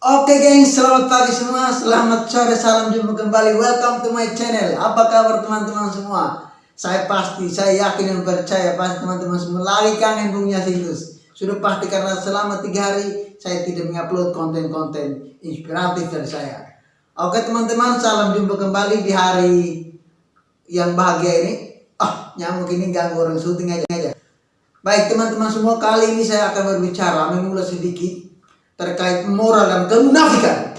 Oke geng, selamat pagi semua, selamat sore, salam jumpa kembali. Welcome to my channel. Apa kabar teman-teman semua? Saya yakin dan percaya pasti teman-teman semua lagi kangen Bung Yasinus. Sudah pasti karena selama 3 hari saya tidak mengupload konten-konten inspiratif dari saya. Oke teman-teman, salam jumpa kembali di hari yang bahagia ini. Nyamuk ini ganggu orang syuting aja. Baik teman-teman semua, kali ini saya akan berbicara mengulas sedikit terkait moral dan kemunafikan.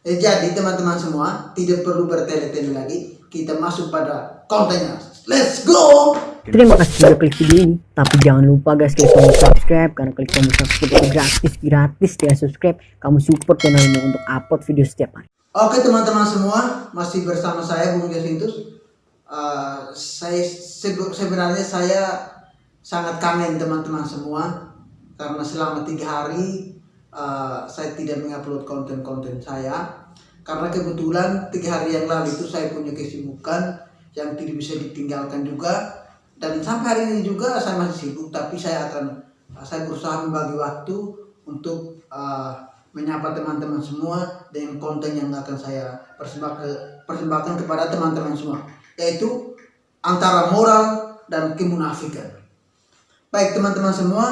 Jadi teman-teman semua tidak perlu bertele-tele lagi, kita masuk pada kontennya. Let's go. Terima kasih sudah klik video ini, tapi jangan lupa guys klik tombol subscribe, karena klik tombol subscribe itu gratis ya. Subscribe, kamu support channel ini untuk upload video setiap hari. Oke teman-teman semua, masih bersama saya Bung Yasinus. Sebenarnya saya sangat kangen teman-teman semua karena selama 3 hari saya tidak mengupload konten-konten saya karena kebetulan 3 hari yang lalu itu saya punya kesibukan yang tidak bisa ditinggalkan juga, dan sampai hari ini juga saya masih sibuk, tapi saya berusaha membagi waktu untuk menyapa teman-teman semua dengan konten yang akan saya persembahkan kepada teman-teman semua, yaitu antara moral dan kemunafikan. Baik teman-teman semua,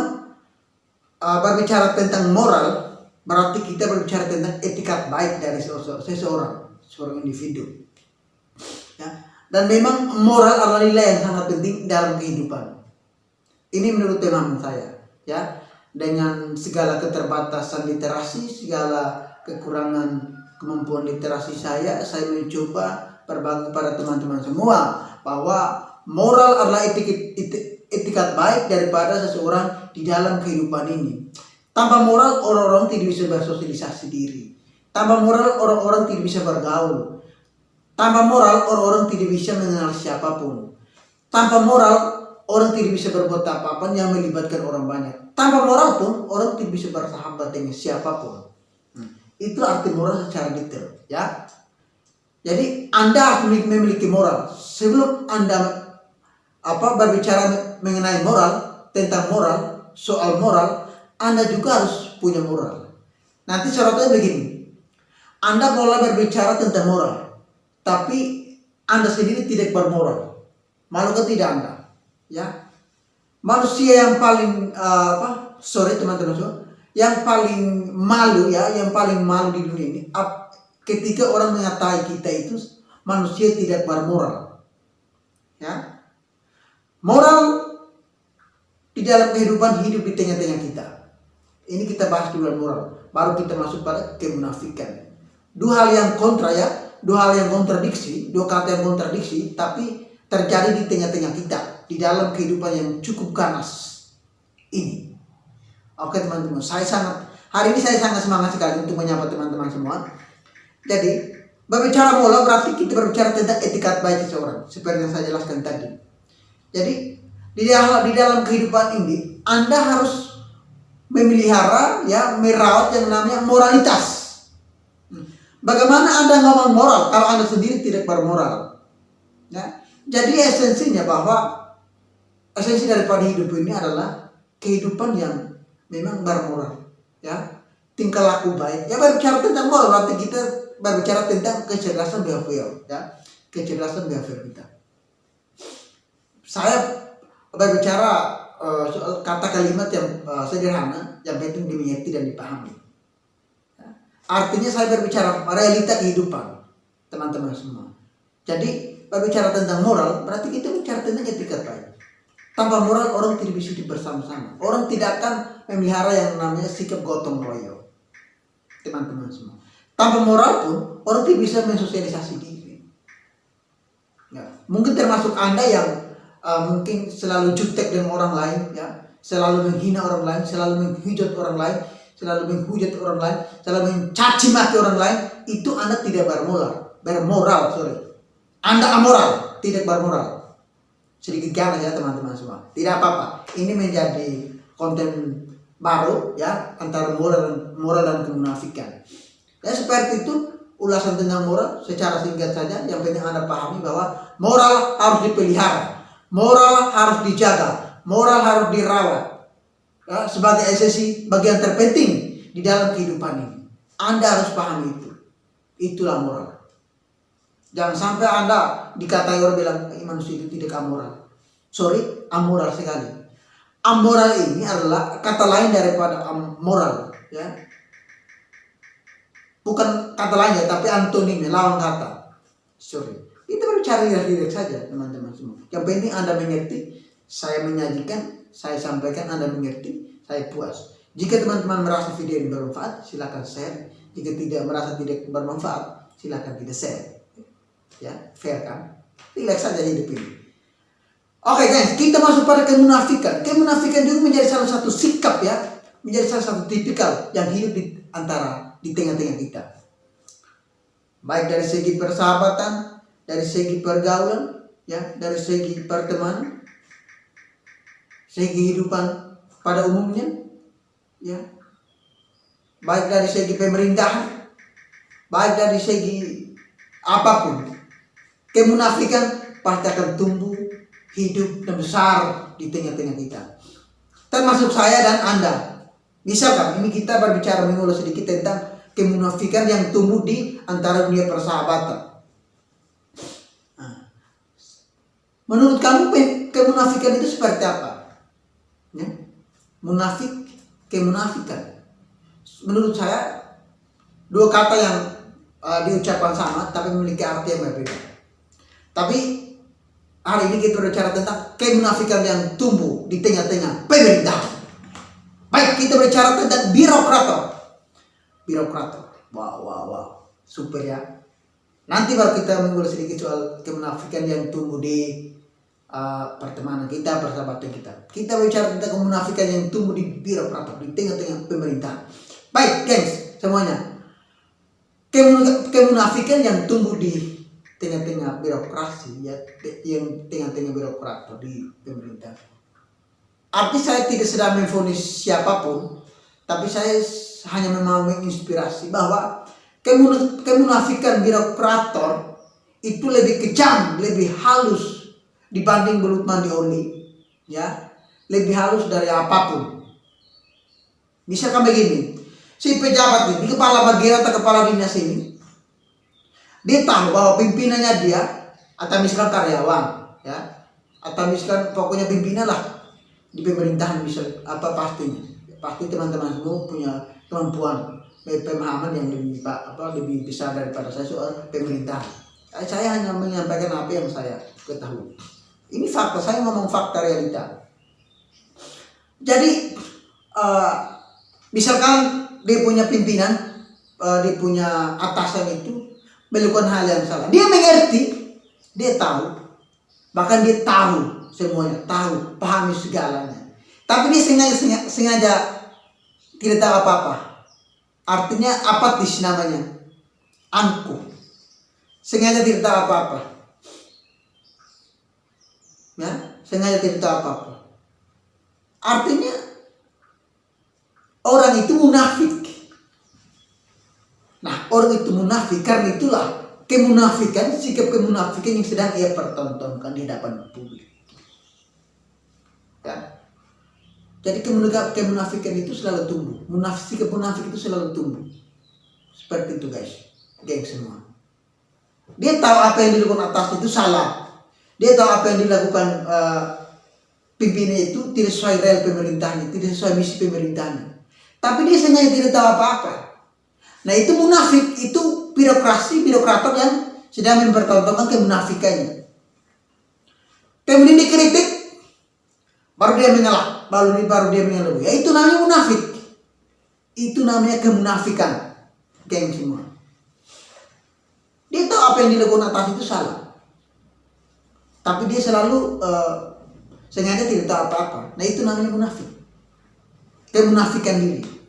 berbicara tentang moral berarti kita berbicara tentang etikat baik dari seorang individu, ya. Dan memang moral adalah nilai yang sangat penting dalam kehidupan ini menurut teman saya, ya. Dengan segala keterbatasan literasi, segala kekurangan kemampuan literasi saya mencoba berbagi kepada teman-teman semua bahwa moral adalah etikat baik daripada seseorang di dalam kehidupan ini. Tanpa moral orang-orang tidak bisa bersosialisasi diri. Tanpa moral orang-orang tidak bisa bergaul. Tanpa moral orang-orang tidak bisa mengenal siapapun. Tanpa moral orang tidak bisa berbuat apa-apa yang melibatkan orang banyak. Tanpa moral pun orang tidak bisa bersahabat dengan siapapun. Itu arti moral secara detail, ya. Jadi Anda harus memiliki moral. Sebelum Anda berbicara mengenai moral, tentang moral, soal moral, Anda juga harus punya moral. Nanti syaratnya begini, Anda boleh berbicara tentang moral, tapi Anda sendiri tidak bermoral. Malu ke tidak Anda? Ya, manusia yang paling teman-teman, yang paling malu, ya, yang paling malu di dunia ini, ketika orang mengatai kita itu manusia tidak bermoral, ya. Moral di dalam kehidupan hidup di tengah-tengah kita. Ini kita bahas dulu moral, baru kita masuk pada kemunafikan. Dua hal yang kontra, ya, dua hal yang kontradiksi, dua kata yang kontradiksi, tapi terjadi di tengah-tengah kita, di dalam kehidupan yang cukup ganas ini. Oke teman-teman, hari ini saya sangat semangat sekali untuk menyapa teman-teman semua. Jadi berbicara moral berarti kita berbicara tentang etikat baik seseorang, seperti yang saya jelaskan tadi. Jadi di dalam kehidupan ini Anda harus memelihara, ya, merawat yang namanya moralitas. Bagaimana Anda ngomong moral kalau Anda sendiri tidak bermoral, ya? Jadi esensinya bahwa esensi daripada hidup ini adalah kehidupan yang memang bermoral, ya, tingkah laku baik. Ya, berbicara tentang moral berarti kita berbicara tentang kecerdasan behavior, ya, kecerdasan behavior kita. Saya berbicara soal kata kalimat yang sederhana, yang penting dimengerti dan dipahami. Artinya saya berbicara realita kehidupan teman-teman semua. Jadi berbicara tentang moral berarti kita bicara tentang etika baik. Tanpa moral orang tidak bisa hidup bersama-sama. Orang tidak akan memelihara yang namanya sikap gotong royong, teman-teman semua. Tanpa moral pun orang tidak bisa mensosialisasi diri. Ya, mungkin termasuk Anda yang mungkin selalu jutek dengan orang lain, ya, selalu menghina orang lain, selalu menghujat orang lain, selalu mencaci maki orang lain. Itu Anda tidak bermoral. Anda amoral, tidak bermoral. Sedikit ganas, ya teman-teman semua. Tidak apa-apa. Ini menjadi konten baru, ya, antara moral dan kemunafikan. Ya, seperti itu ulasan tentang moral secara singkat saja. Yang penting Anda pahami bahwa moral harus dipelihara. Moral harus dijaga, moral harus dirawat, ya, sebagai esensi bagian terpenting di dalam kehidupan ini. Anda harus pahami itu. Itulah moral. Jangan sampai Anda dikatai orang bilang manusia itu tidak amoral. Sorry, amoral sekali. Amoral ini adalah kata lain daripada moral, ya. Bukan kata lain ya, tapi antonimnya, lawan kata. Sorry. Kita berbicara direct saja, teman-teman semua. Yang penting Anda mengerti, saya menyajikan, saya sampaikan, Anda mengerti, saya puas. Jika teman-teman merasa video ini bermanfaat, silakan share. Jika tidak merasa tidak bermanfaat, silakan tidak share. Ya, fair kan? Relax saja hidup ini. Oke guys, kita masuk pada kemunafikan. Kemunafikan juga menjadi salah satu sikap ya, menjadi salah satu tipikal yang hidup di tengah-tengah kita. Baik dari segi persahabatan, dari segi pergaulan, ya, dari segi pertemanan, segi kehidupan pada umumnya, ya. Baik dari segi pemerintahan, baik dari segi apapun. Kemunafikan pasti akan tumbuh, hidup dan besar di tengah-tengah kita. Termasuk saya dan Anda. Misalkan ini kita berbicara mengulas sedikit tentang kemunafikan yang tumbuh di antara dunia persahabatan. Menurut kamu kemunafikan itu seperti apa? Ya? Munafik, kemunafikan. Menurut saya dua kata yang diucapkan sama tapi memiliki arti yang berbeda. Tapi hari ini kita berbicara tentang kemunafikan yang tumbuh di tengah-tengah pemerintahan. Baik, kita berbicara tentang birokrator. Wow. Super ya. Nanti baru kita mengulas sedikit soal kemunafikan yang tumbuh di pertemanan kita, persahabatan kita. Kita berbicara tentang kemunafikan yang tumbuh di birokrator, di tengah-tengah pemerintahan. Baik, gengs, semuanya. Kemunafikan yang tumbuh di tengah-tengah birokrasi, ya, yang tengah-tengah birokrator di pemerintah. Arti saya tidak sedang memvonis siapapun, tapi saya hanya memang menginspirasi bahwa kemunafikan birokrator itu lebih kejam, lebih halus dibanding belut mandi oli, ya, lebih halus dari apapun. Misalkan begini, si pejabat ini, kepala bagian atau kepala dinas ini, dia tahu bahwa pimpinannya dia, atau misalkan karyawan, ya, atau misalkan pokoknya pimpinan lah di pemerintahan, bisa apa pastinya, pasti teman-teman semua punya kemampuan, pemahaman yang lebih besar daripada saya soal pemerintahan. Saya hanya menyampaikan apa yang saya ketahui. Ini fakta, saya ngomong fakta realita. Jadi misalkan dia punya pimpinan, dia punya atasan itu melakukan hal yang salah, dia mengerti, dia tahu, bahkan dia tahu semuanya, tahu, pahami segalanya, tapi dia sengaja tidak tahu apa-apa. Artinya apatis namanya, angkuh, sengaja tidak tahu apa-apa, ya, sengaja tidak tahu apa-apa. Artinya orang itu munafik. Nah, orang itu munafik, karena itulah kemunafikan, sikap kemunafikan yang sedang ia pertontonkan di hadapan publik. Kan? Jadi kemunafikan itu selalu tumbuh. Sikap munafik itu selalu tumbuh. Seperti itu guys, geng semua. Dia tahu apa yang dilakukan atas itu salah. Dia tahu apa yang dilakukan pimpinannya itu tidak sesuai real pemerintahnya, tidak sesuai misi pemerintahnya. Tapi dia sengaja tidak tahu apa-apa. Nah, itu munafik, itu birokrator yang sedang mempertontonkan kemunafikannya. Kemudian dikritik, baru dia mengelak, baru dia mengeluh. Ya, itu namanya munafik. Itu namanya kemunafikan, geng semua. Dia tahu apa yang dilakukan atas itu salah, tapi dia selalu sengaja tidak tahu apa-apa. Nah, itu namanya munafik, kemunafikan diri.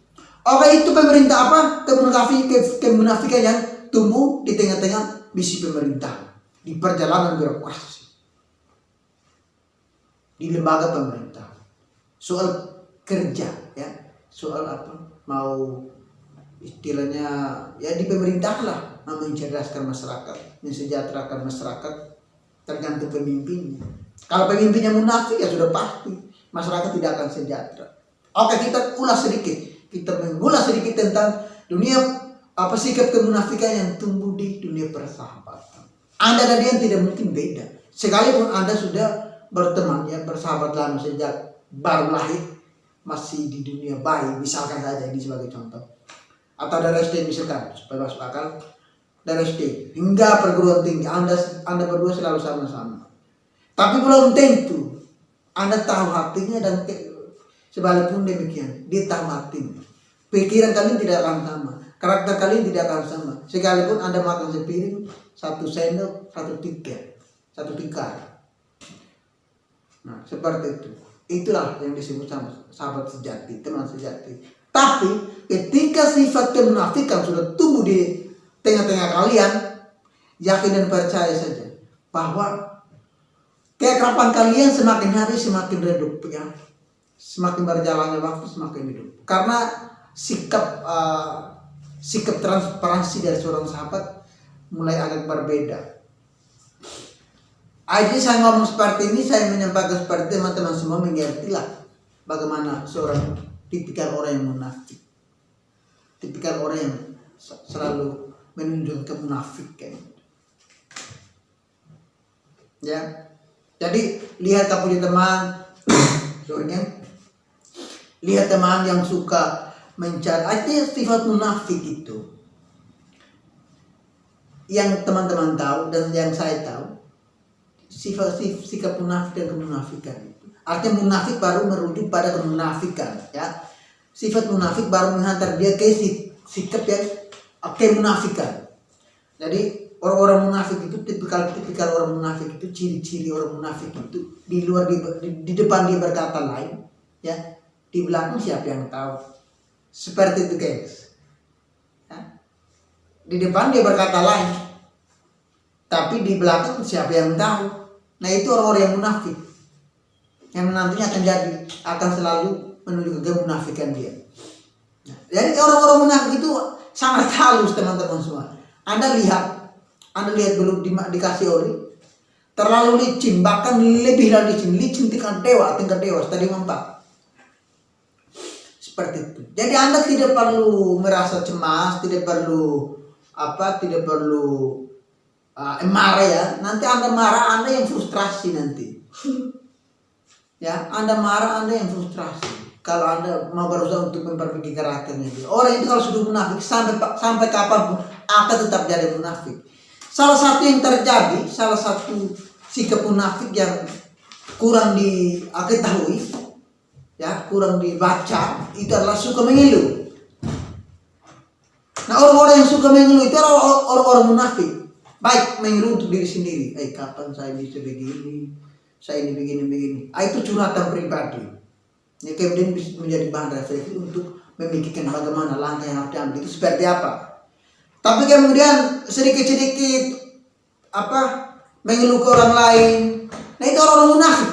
Oke, itu pemerintah apa? Kemunafikan yang tumbuh di tengah-tengah misi pemerintah, di perjalanan birokrasi, di lembaga pemerintah. Soal kerja, ya, soal apa? Mau istilahnya ya di pemerintah lah, mencerdaskan masyarakat, mensejahterakan masyarakat, tergantung pemimpinnya. Kalau pemimpinnya munafik, ya sudah pasti masyarakat tidak akan sejahtera. Oke, kita ulas sedikit. Kita mengulas sedikit tentang dunia apa sikap kemunafikan yang tumbuh di dunia persahabatan. Anda dan dia tidak mungkin beda. Sekalipun Anda sudah berteman ya, bersahabat lama sejak baru lahir, masih di dunia bayi, misalkan saja ini sebagai contoh. Atau dari SD misalkan, supaya masuk akal, dari SD hingga perguruan tinggi Anda berdua selalu sama-sama. Tapi belum tentu Anda tahu hatinya, dan sebaliknya demikian, dia tahu hatinya. Pikiran kalian tidak akan sama, karakter kalian tidak akan sama. Sekalipun Anda makan sepiring, satu sendok, satu tikar. Nah, seperti itu. Itulah yang disebut sama sahabat sejati, teman sejati. Tapi ketika sifat kemunafikan sudah tumbuh di tengah-tengah kalian, yakin dan percaya saja bahwa keakraban kalian semakin hari semakin redup ya. Semakin berjalannya waktu semakin hidup. Karena sikap transparansi dari seorang sahabat mulai agak berbeda. Jadi saya ngomong seperti ini, saya menyampaikan seperti teman-teman semua mengertilah bagaimana seorang tipikal orang yang munafik. Tipikal orang yang selalu menunjukkan kemunafikan. Ya. Jadi lihat aku punya teman, lihat teman yang suka mencari, artinya sifat munafik itu yang teman-teman tahu dan yang saya tahu, sikap munafik dan kemunafikan itu. Artinya munafik baru merujuk pada kemunafikan ya. Sifat munafik baru menghantar dia ke sikap yang kemunafikan. Jadi orang-orang munafik itu tipikal orang munafik itu, ciri-ciri orang munafik itu di luar di depan dia berkata lain ya, di belakang siapa yang tahu. Seperti itu guys ya. Di depan dia berkata lain, tapi di belakang siapa yang tahu. Nah itu orang-orang yang munafik, yang nantinya akan selalu menuju ke kemunafikan dia. Nah, jadi orang-orang munafik itu sangat halus teman-teman semua. Anda lihat belum dikasih oli, terlalu licin, bahkan lebih dari licin tingkat dewa stadium 4. Seperti itu. Jadi Anda tidak perlu merasa cemas, tidak perlu marah ya. Nanti Anda marah, Anda yang frustrasi nanti. Ya, Anda marah, Anda yang frustrasi. Kalau Anda mau berusaha untuk memperbaiki karakternya dia. Orang itu kalau sudah munafik sampai kapanpun akan tetap jadi munafik. Salah satu sikap munafik yang kurang diketahui ya, kurang dibaca, itu adalah suka mengeluh. Nah, orang-orang yang suka mengeluh itu adalah orang-orang munafik. Baik mengeluh untuk diri sendiri. Kapan saya bisa begini? Saya ini begini. Itu curhatan pribadi. Ya, kemudian bisa menjadi bahan refleksi untuk memikirkan bagaimana langkah yang harus diambil itu seperti apa. Tapi kemudian sedikit-sedikit mengeluh ke orang lain. Nah, itu orang munafik.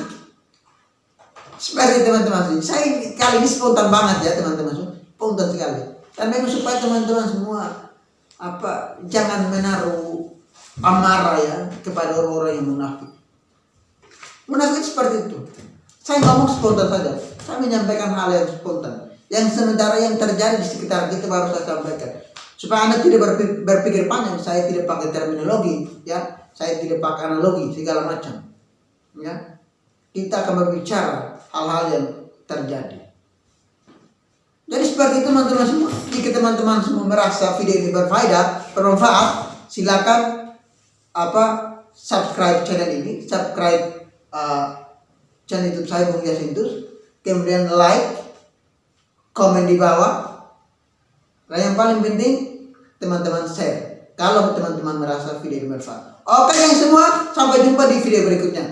Seperti teman-teman, saya kali ini spontan banget ya teman-teman, spontan sekali. Dan memang supaya teman-teman semua jangan menaruh amarah ya kepada orang-orang yang munafik. Munafik seperti itu. Saya ngomong spontan saja. Saya menyampaikan hal yang spontan. Yang sementara yang terjadi di sekitar kita baru saya sampaikan. Supaya Anda tidak berpikir panjang. Saya tidak pakai terminologi ya. Saya tidak pakai analogi segala macam. Ya. Kita akan berbicara hal-hal yang terjadi. Jadi seperti itu teman-teman semua. Jika teman-teman semua merasa video ini bermanfaat, silakan subscribe channel ini, subscribe channel YouTube saya Bung Yasintus, kemudian like, komen di bawah, dan yang paling penting teman-teman share kalau teman-teman merasa video ini bermanfaat. Oke yang semua, sampai jumpa di video berikutnya.